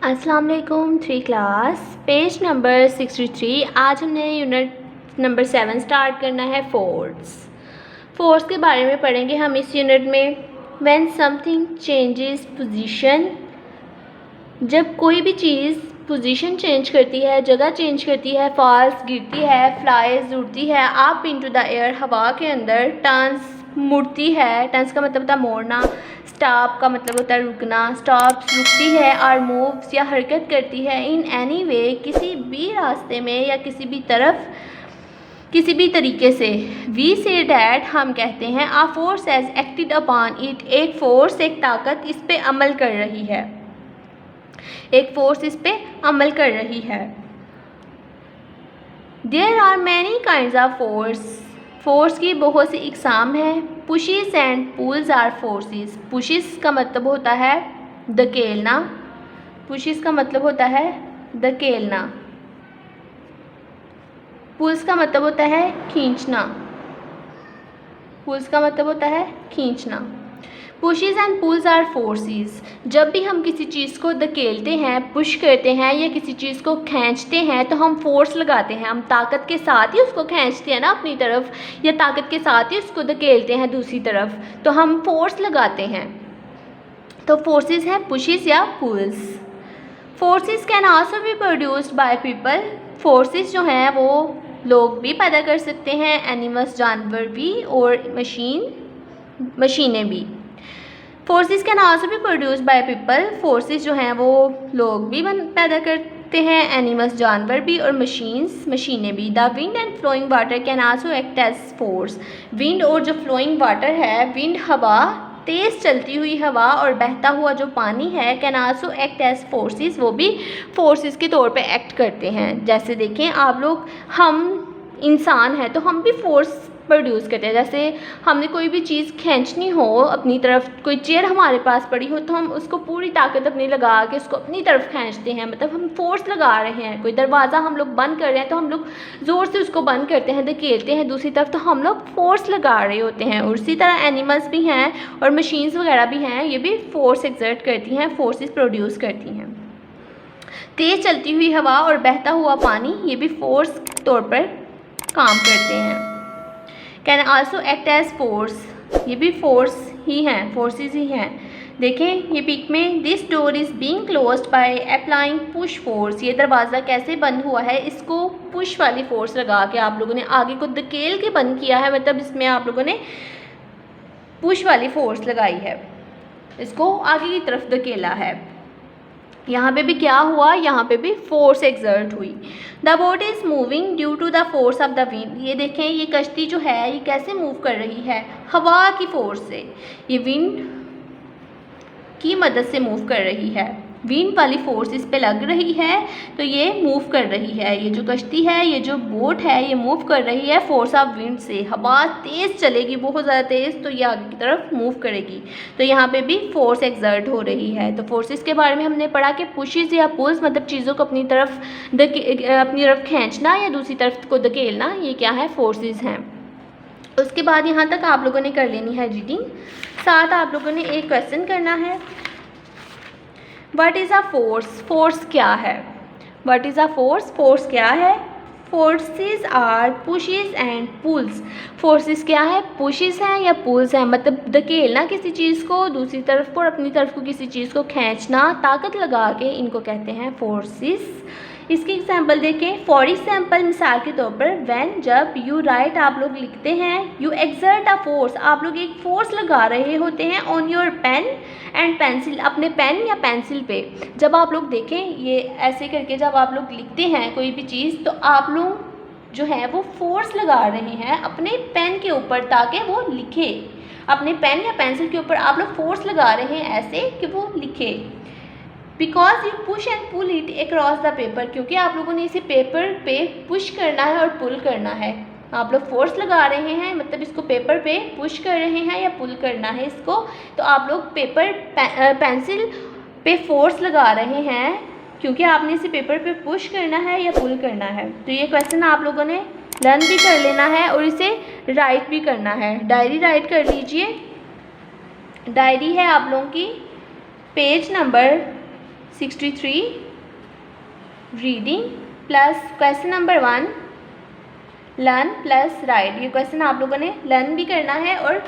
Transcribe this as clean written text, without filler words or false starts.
अस्सलाम वालेकुम। 3 class page number 63। आज हमने यूनिट नंबर 7 स्टार्ट करना है। फोर्स के बारे में पढ़ेंगे हम इस यूनिट में। व्हेन समथिंग चेंजेस पोजीशन, जब कोई भी चीज़ पोजीशन चेंज करती है, जगह चेंज करती है, फॉल्स गिरती है, फ्लाइज उड़ती है, अप इनटू द एयर हवा के अंदर, टर्न्स मुड़ती है, टर्न्स का मतलब होता है मोड़ना, स्टॉप का मतलब होता है रुकना, स्टॉप्स रुकती है, और मूव्स या हरकत करती है, इन एनी वे किसी भी रास्ते में या किसी भी तरफ किसी भी तरीके से। वी से डैट हम कहते हैं a force has acted upon it, एक फोर्स एक ताकत इस पे अमल कर रही है, एक फोर्स इस पे अमल कर रही है। There are many kinds of force की बहुत सी इकसाम है। Pushes and pulls are forces. Pushes का मतलब होता है धकेलना, पुशेस का मतलब होता है धकेलना, पुल्स का मतलब होता है खींचना, पुल्स का मतलब होता है खींचना। Pushes and pulls are forces. जब भी हम किसी चीज़ को धकेलते हैं, पुश करते हैं या किसी चीज़ को खींचते हैं तो हम फोर्स लगाते हैं। हम ताकत के साथ ही उसको खींचते हैं ना अपनी तरफ, या ताकत के साथ ही उसको धकेलते हैं दूसरी तरफ, तो हम फोर्स लगाते हैं। तो फोर्सेस हैं पुशेस या pulls. Forces can also be produced by people. Forces जो हैं वो लोग भी पैदा कर सकते हैं, एनिमल्स जानवर भी, और मशीनें भी। Forces can also be produced by people. Forces जो हैं वो लोग भी पैदा करते हैं, एनिमल्स जानवर भी, और मशीनें भी। The wind and flowing water can also act as force. Wind और जो फ्लोइंग वाटर है, विंड हवा, तेज़ चलती हुई हवा और बहता हुआ जो पानी है, can also act as forces, वो भी फोर्सेस के तौर पे एक्ट करते हैं। जैसे देखें आप लोग, हम इंसान हैं तो हम भी फोर्स प्रोड्यूस करते हैं। जैसे हमने कोई भी चीज़ खींचनी हो अपनी तरफ, कोई चेयर हमारे पास पड़ी हो तो हम उसको पूरी ताकत अपनी लगा के उसको अपनी तरफ खींचते हैं, मतलब हम फोर्स लगा रहे हैं। कोई दरवाज़ा हम लोग बंद कर रहे हैं तो हम लोग ज़ोर से उसको बंद करते हैं, धकेलते हैं दूसरी तरफ, तो हम लोग फोर्स लगा रहे होते हैं। और उसी तरह एनिमल्स भी हैं और मशीन्स वगैरह भी हैं, ये भी फोर्स एक्सर्ट करती हैं, फोर्सेस प्रोड्यूस करती हैं। तेज़ चलती हुई हवा और बहता हुआ पानी, ये भी फोर्स के तौर पर काम करते हैं। Can also act as force, ये भी फोर्स ही हैं, फोर्सेस ही हैं। देखें ये पिक में, this door is being closed by applying push force. ये दरवाज़ा कैसे बंद हुआ है, इसको पुश वाली फोर्स लगा के आप लोगों ने आगे को धकेल के बंद किया है, मतलब इसमें आप लोगों ने पुश वाली फोर्स लगाई है, इसको आगे की तरफ धकेला है। यहाँ पे भी क्या हुआ, यहाँ पे भी फोर्स एक्सर्ट हुई। The boat is moving due to the force of the wind. ये देखें ये कश्ती जो है ये कैसे मूव कर रही है, हवा की फोर्स से, ये विंड की मदद से मूव कर रही है। विंड वाली फोर्स इस पे लग रही है तो ये मूव कर रही है। ये जो कश्ती है, ये जो बोट है, ये मूव कर रही है फोर्स ऑफ विंड से। हवा तेज़ चलेगी, बहुत ज़्यादा तेज़, तो ये आगे की तरफ मूव करेगी, तो यहाँ पे भी फोर्स एक्सर्ट हो रही है। तो फोर्सेस के बारे में हमने पढ़ा कि पुशेस या पुल्स मतलब चीज़ों को अपनी तरफ खींचना या दूसरी तरफ को धकेलना, ये क्या है, फोर्सेस हैं। उसके बाद यहाँ तक आप लोगों ने कर लेनी है रीडिंग, साथ आप लोगों ने एक क्वेश्चन करना है। What is a force, force क्या है। What is a force, force क्या है। Forces are pushes and pulls. Forces क्या है, पुशेस हैं या पुल्स हैं, मतलब धकेलना किसी चीज़ को दूसरी तरफ को और अपनी तरफ को किसी चीज़ को खींचना, ताकत लगा के, इनको कहते हैं फोर्सेस। इसकी एग्जाम्पल देखें। फॉर एग्जाम्पल, मिसाल के तौर पर, व्हेन, जब, यू राइट, आप लोग लिखते हैं, यू एक्सर्ट अ फोर्स, आप लोग एक फोर्स लगा रहे होते हैं, on your pen and pencil, अपने पेन या पेंसिल पे। जब आप लोग देखें ये ऐसे करके जब आप लोग लिखते हैं कोई भी चीज़, तो आप लोग जो है वो फोर्स लगा रहे हैं अपने पेन के ऊपर ताकि वो लिखे। अपने पेन या पेंसिल के ऊपर आप लोग फोर्स लगा रहे हैं ऐसे कि वो लिखे। Because you push and pull it across the paper, क्योंकि आप लोगों ने इसे पेपर पे पुश करना है और पुल करना है। आप लोग फोर्स लगा रहे हैं, मतलब इसको पेपर पे पुश कर रहे हैं या पुल करना है इसको, तो आप लोग पेंसिल पे फोर्स लगा रहे हैं क्योंकि आपने इसे पेपर पे पुश करना है या पुल करना है। तो ये क्वेश्चन आप लोगों ने लर्न भी कर लेना है और इसे राइट भी करना है। डायरी राइट कर लीजिए। डायरी है आप लोगों की page number 63 reading plus question number 1 learn plus right. ये क्वेश्चन आप लोगों ने लर्न भी करना है और